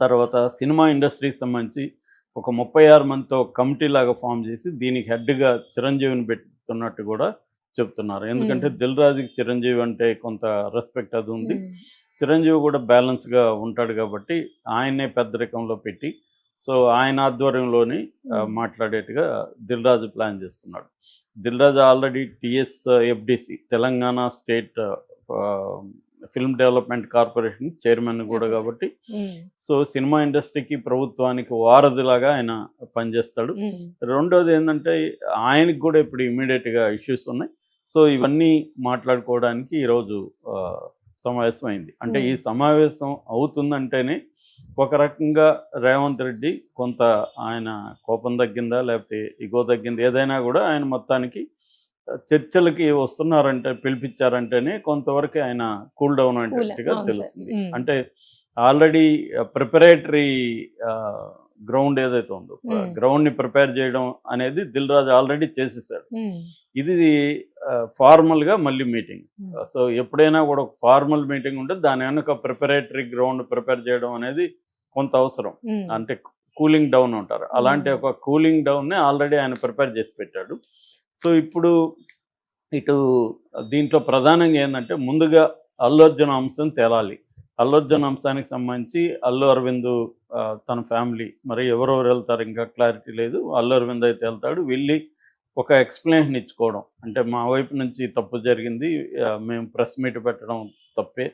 తర్వాత సినిమా ఇండస్ట్రీకి సంబంధించి ఒక 36 మందితో కమిటీ లాగా ఫామ్ చేసి దీనికి హెడ్‌గా చిరంజీవిని పెడుతున్నట్టు కూడా చెప్తున్నారు. ఎందుకంటే హ్మ్. 'దిల్ రాజు'కి చిరంజీవి అంటే కొంత రెస్పెక్ట్ అది ఉంది. హ్మ్. చిరంజీవి కూడా బ్యాలెన్స్‌గా ఉంటాడు కాబట్టి ఆయన్నే పెద్దరికంలో పెట్టి సో ఆయన ఆధ్వర్యంలోని హ్మ్. మాట్లాడేట్టుగా 'దిల్ రాజు' ప్లాన్ చేస్తున్నాడు. 'Dil Raju' already FDC Telangana state ఆహ్, ఫిల్మ్ డెవలప్‌మెంట్ కార్పొరేషన్ చైర్మన్ కూడా ఓకే. కాబట్టి హ్మ్. సో సినిమా ఇండస్ట్రీకి, ప్రభుత్వానికి వారధిలాగా ఆయన పనిచేస్తాడు. హ్మ్. రెండోదేందంటే ఆయనకి కూడా ఇప్పుడు ఇమ్మీడియేట్‌గా ఇష్యూస్ ఉన్నాయి. సో ఇవన్నీ మాట్లాడుకోవడానికి ఈరోజు ఆహ్, సమావేశం అయింది. అంటే ఈ హ్మ్. సమావేశం అవుతుందంటేనే ఒక రకంగా రేవంత్ రెడ్డి కొంత ఆయన కోపం తగ్గిందా? లేకపోతే ఇగో తగ్గిందా? ఏదైనా గూడా ఆయన మొత్తానికి చర్చలకి వస్తున్నారంటే పిలిపిచ్చారంటేనే కొంతవరకు ఆయన కూల్ డౌన్ కూల్. అయినట్టుగా అవును సార్. తెలుస్తుంది. హ్మ్. అంటే ఆల్రెడీ ప్రిపరేటరీ ఆహ్, గ్రౌండ్ ఏదైతే ఉందో, హ్మ్. గ్రౌండ్‌ని ప్రిపేర్ చేయడం అనేది 'దిల్ రాజు' ఆల్రెడీ చేసేసాడు. హ్మ్. ఇది ఫార్మల్‌గా మళ్ళీ మీటింగ్. హ్మ్. సో, ఎప్పుడైనా గూడా ఒక ఫార్మల్ మీటింగ్ ఉంటే దాని వెనక ప్రిపరేటరీ గ్రౌండ్ ప్రిపేర్ చేయడం అనేది కొంత అవసరం. హ్మ్. అంటే కూలింగ్ డౌన్ అంటారు. అలాంటి హ్మ్. ఒక కూలింగ్ డౌన్‌ని ఆల్రెడీ ఆయన ప్రిపేర్ చేసి పెట్టాడు. సో, ఇప్పుడు ఇటు దీంట్లో ప్రధానంగా ఏందంటే ముందుగా 'అల్లు అర్జున్' అంశం తేలాలి. 'అల్లు అర్జున్' అంశానికి సంబంధించి 'అల్లు అరవింద్' తన ఫ్యామిలీ మరి ఎవరెవరు వెళ్తారు ఇంకా క్లారిటీ లేదు. 'అల్లు అరవింద్' అయితే వెళ్తాడు. వెళ్ళి ఒక ఎక్స్‌ప్లనేషన్ ఇచ్చుకోవడం. అంటే మా వైపు నుంచి తప్పు జరిగింది. మేము ప్రెస్ మీట్ పెట్టడం తప్పే.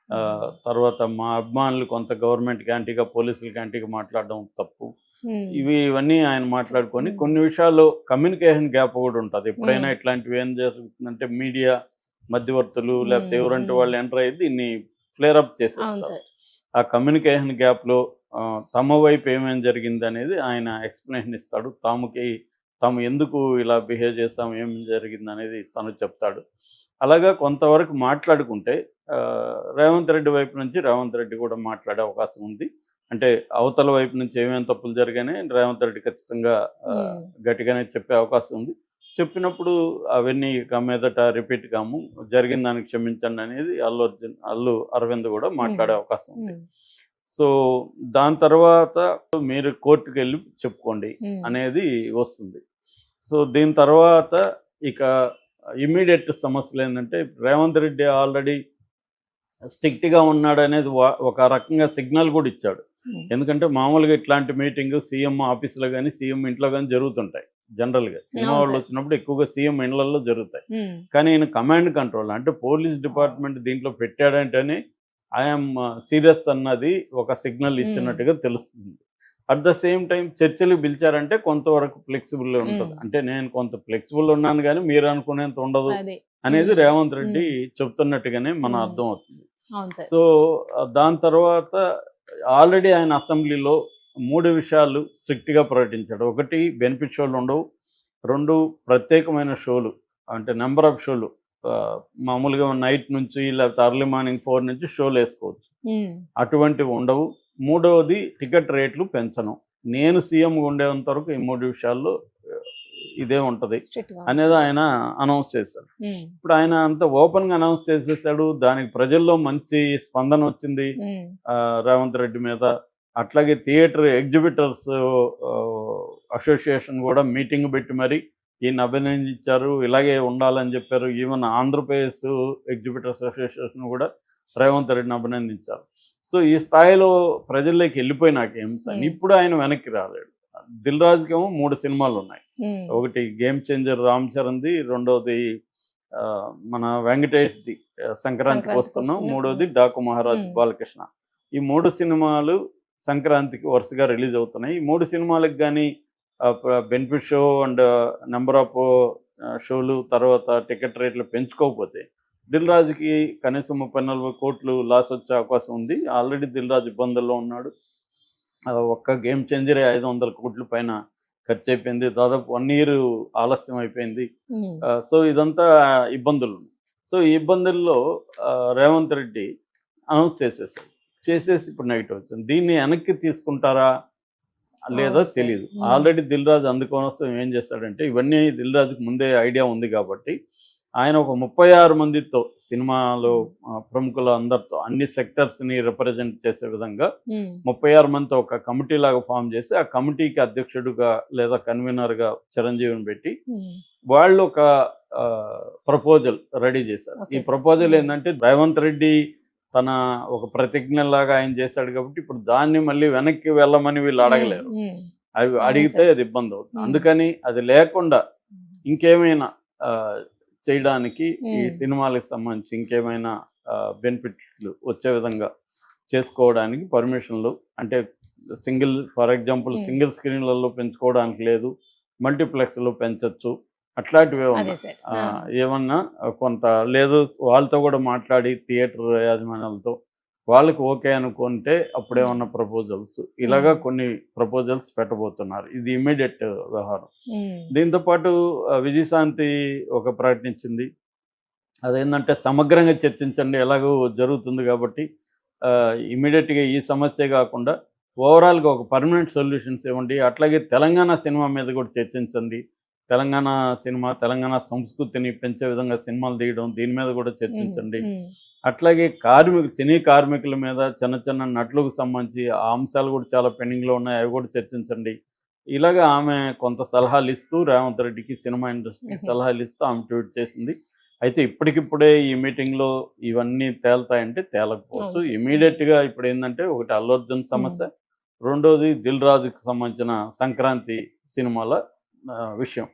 హ్మ్. తర్వాత మా అభిమానులు కొంత గవర్నమెంట్‌కి యాంటీగా, పోలీసులకి యాంటీగా మాట్లాడడం తప్పు. హ్మ్. ఇవన్నీ ఆయన మాట్లాడుకొని హ్మ్. కొన్ని విషయాల్లో కమ్యూనికేషన్ గ్యాప్ కూడా ఉంటది. ఎప్పుడైనా హ్మ్. ఇట్లాంటివి ఏం జరుగుతుందంటే మీడియా మధ్యవర్తులు లేకపోతే హ్మ్. ఎవరంటే హ్మ్. వాళ్ళు ఎంటర్ అయ్యి దీన్ని ఫ్లేర్ అప్ అవును చేసేస్తారు. సార్. ఆ కమ్యూనికేషన్ గ్యాప్‌లో తమ వైపు ఏమేం జరిగిందనేది ఆయన ఎక్స్‌ప్లనేషన్ ఇస్తాడు. తాము ఎందుకు ఇలా బిహేవ్ చేసాం, ఏం జరిగిందనేది తను చెప్తాడు. అలాగా కొంతవరకు మాట్లాడుకుంటే రేవంత్ రెడ్డి వైపు నుంచి రేవంత్ రెడ్డి కూడా మాట్లాడే అవకాశం ఉంది. అంటే అవతల వైపు నుంచి ఏమేం తప్పులు జరిగాయని రేవంత్ రెడ్డి ఖచ్చితంగా హ్మ్. గట్టిగానే చెప్పే అవకాశం ఉంది. చెప్పినప్పుడు అవన్నీ ఇక మీదట రిపీట్ కాము. జరిగిన దానికి క్షమించండి అనేది అల్లు అరవింద్ కూడా హ్మ్. మాట్లాడే అవకాశం ఉంది. హ్మ్. సో, దాని తర్వాత మీరు కోర్ట్‌కెళ్ళి చెప్పుకోండి హ్మ్. అనేది వస్తుంది. సో, దీని తర్వాత ఇక ఇమ్మీడియేట్ సమస్యలేంటంటే రేవంత్ రెడ్డి ఆల్రెడీ స్ట్రిక్ట్‌గా ఉన్నాడనేది ఒక రకంగా సిగ్నల్ గూడా ఇచ్చాడు. హ్మ్. ఎందుకంటే మామూలుగా ఇట్లాంటి మీటింగ్ సీఎం ఆఫీస్‌లో గాని, సీఎం ఇంట్లో గాని జరుగుతుంటాయి జనరల్‌గా. సినిమా అవును సార్. వాళ్ళొచ్చినప్పుడు ఎక్కువగా సీఎం ఇళ్ళల్లో జరుగుతాయి. హ్మ్. కానీ ఈయన కమాండ్ కంట్రోల్ అంటే పోలీస్ డిపార్ట్‌మెంట్ దీంట్లో పెట్టాడంటేనే ఐ యామ్ సీరియస్ అన్నది ఒక సిగ్నల్ హ్మ్. ఇచ్చినట్టుగా తెలుస్తుంది. అట్ ద సేమ్ టైమ్ చర్చలకు పిలిచారంటే కొంతవరకు ఫ్లెక్సిబుల్ ఉంటది. హ్మ్. అంటే నేను కొంత ఫ్లెక్సిబుల్ ఉన్నాను గానీ మీరనుకునేంత ఉండదు అది. అనేది హ్మ్. రేవంత్ రెడ్డి హ్మ్. చెప్తున్నట్టుగానే మనం హ్మ్. అర్థమవుతుంది. అవును సార్. సో, దాని తర్వాత ఆల్రెడీ ఆయన అసెంబ్లీలో 3 విషయాలు స్ట్రిక్ట్‌గా ప్రకటించాడు. ఒకటి బెనిఫిట్ షోలుండవు. 2 ప్రత్యేకమైన షోలు అంటే నంబర్ ఆఫ్ షోలు ఆహ్, మామూలుగా నైట్ నుంచి లేకపోతే ఎర్లీ మార్నింగ్ 4 నుంచి షోలేసుకోవచ్చు. హ్మ్. అటువంటివి ఉండవు. మూడవది టికెట్ రేట్లు పెంచను. నేను సీఎంగా ఉండేంత వరకు ఈ 3 విషయాల్లో ఆహ్, ఇదే ఉంటది స్ట్రిక్ట్‌గా అనేది ఉంటుంది. ఆయన అనౌన్స్ చేశాడు. హ్మ్. ఇప్పుడు ఆయన అంత ఓపెన్‌గా అనౌన్స్ చేసేసాడు. దానికి ప్రజల్లో మంచి స్పందనొచ్చింది. హ్మ్. రేవంత్ రెడ్డి మీద. అట్లాగే థియేటర్ ఎగ్జిబిటర్స్ అసోసియేషన్ గూడా మీటింగ్ పెట్టి మరి ఈయన్ని అభినందించారు. ఇలాగే ఉండాలని జెప్పారు. ఈవెన్ ఆంధ్రప్రదేశ్ ఎగ్జిబిటర్స్ అసోసియేషన్ గూడా రేవంత్ రెడ్డిని అభినందించారు. సో, ఈ స్థాయిలో ప్రజల్లోకి ఎళ్ళిపోయినాక ఈ అంశాన్ని హ్మ్. ఇప్పుడు ఆయన వెనక్కి రాలేడు. 'దిల్ రాజు'కేమో 3 సినిమాలున్నాయి. హ్మ్. ఒకటి 'గేమ్ చేంజర్' రామ్ చరణ్‌ది, రెండోది మన వెంకటేష్‌ది 'సంక్రాంతికొస్తున్నాం', సంక్రాంతికొస్తున్నాం. మూడోది హ్మ్. 'డాకు మహారాజ్' హ్మ్. బాలకృష్ణ. ఈ 3 సినిమాలు సంక్రాంతికి వరుసగా రిలీజ్ అవుతున్నాయి. ఈ 3 సినిమాలకు గాని benefit show and number of షోలు తర్వాత టికెట్ రేట్లు పెంచుకోకపోతే 'దిల్ రాజు'కి కనీసం 30, 40 కోట్లు లాస్ వచ్చే అవకాశం ఉంది. ఆల్రెడీ 'దిల్ రాజు' ఇబ్బందుల్లో ఉన్నాడు. ఒక్క గేమ్ చేంజరే 500 కోట్ల పైన ఖర్చయిపోయింది. దాదాపు 1 ఇయర్ ఆలస్యం అయిపోయింది. హ్మ్. సో, ఇదంతా ఇబ్బందులు. సో, ఈ ఇబ్బందుల్లో రేవంత్ రెడ్డి అనౌన్స్ చేసేసాడు. చేసేసి ఇప్పుడు నెగెటివ్ వచ్చింది. దీన్ని వెనక్కి తీసుకుంటారా? లేదో అవును సార్. తెలీదు. హ్మ్. ఆల్రెడీ 'దిల్ రాజు' అందుకోసం ఏం చేస్తాడంటే ఇవన్నీ 'దిల్ రాజు'కి ముందే ఐడియా ఉంది కాబట్టి ఆయన ఒక 36 మందితో సినిమాలో ప్రముఖులు అందరితో అన్ని సెక్టర్స్ని రిప్రజెంట్ చేసే విధంగా 36 మందితో ఒక కమిటీ లాగా ఫామ్ చేసి ఆ కమిటీకి అధ్యక్షుడుగా లేదా కన్వీనర్గా చిరంజీవిని పెట్టి వాళ్ళు ఒక ప్రపోజల్ రెడీ చేశారు. ఈ ప్రపోజల్ ఏంటంటే రేవంత్ రెడ్డి తన ఒక ప్రతిజ్ఞలాగా ఆయన చేశాడు కాబట్టి ఇప్పుడు దాన్ని మళ్ళీ వెనక్కి వెళ్ళమని వీళ్ళు అడగలేరు. అవి అడిగితే అది ఇబ్బంది అవుతుంది. అందుకని అది లేకుండా ఇంకేమైనా చేయడానికి ఈ సినిమాలకు సంబంధించి ఇంకేమైనా బెనిఫిట్లు వచ్చే విధంగా చేసుకోవడానికి పర్మిషన్లు అంటే ఫర్ ఎగ్జాంపుల్ సింగిల్ స్క్రీన్లలో పెంచుకోవడానికి లేదు, మల్టీప్లెక్స్లో పెంచవచ్చు, అట్లాంటివి ఏమన్నా కొంత లేదు వాళ్ళతో కూడా మాట్లాడి థియేటర్ యాజమాన్యాలతో వాళ్ళకి ఓకే అనుకుంటే అప్పుడేమన్నా ప్రపోజల్స్ ఇలాగా కొన్ని ప్రపోజల్స్ పెట్టబోతున్నారు. ఇది ఇమ్మీడియట్ వ్యవహారం. దీంతోపాటు విజయశాంతి ఒక ప్రకటించింది, అదేంటంటే సమగ్రంగా చర్చించండి, ఎలాగో జరుగుతుంది కాబట్టి ఇమ్మీడియట్గా ఈ సమస్య కాకుండా ఓవరాల్గా ఒక పర్మనెంట్ సొల్యూషన్స్ ఇవ్వండి, అట్లాగే తెలంగాణ సినిమా మీద కూడా చర్చించండి, తెలంగాణ సినిమా తెలంగాణ సంస్కృతిని పెంచే విధంగా సినిమాలు తీయడం దీని మీద కూడా చర్చించండి, అట్లాగే సినీ కార్మికుల మీద చిన్న చిన్న నటులకు సంబంధించి ఆ అంశాలు కూడా చాలా పెండింగ్లో ఉన్నాయి, అవి కూడా చర్చించండి. ఇలాగా ఆమె కొంత సలహాలు ఇస్తూ రేవంత్ రెడ్డికి సినిమా ఇండస్ట్రీకి సలహాలు ఇస్తూ ఆమె ట్వీట్ చేసింది. అయితే ఇప్పటికిప్పుడే ఈ మీటింగ్లో ఇవన్నీ తేలుతాయంటే తేలకపోవచ్చు. ఇమీడియట్గా ఇప్పుడు ఏంటంటే ఒకటి అల్లు అర్జున్ సమస్య, రెండోది దిల్ రాజుకి సంబంధించిన సంక్రాంతి సినిమాల విషయం.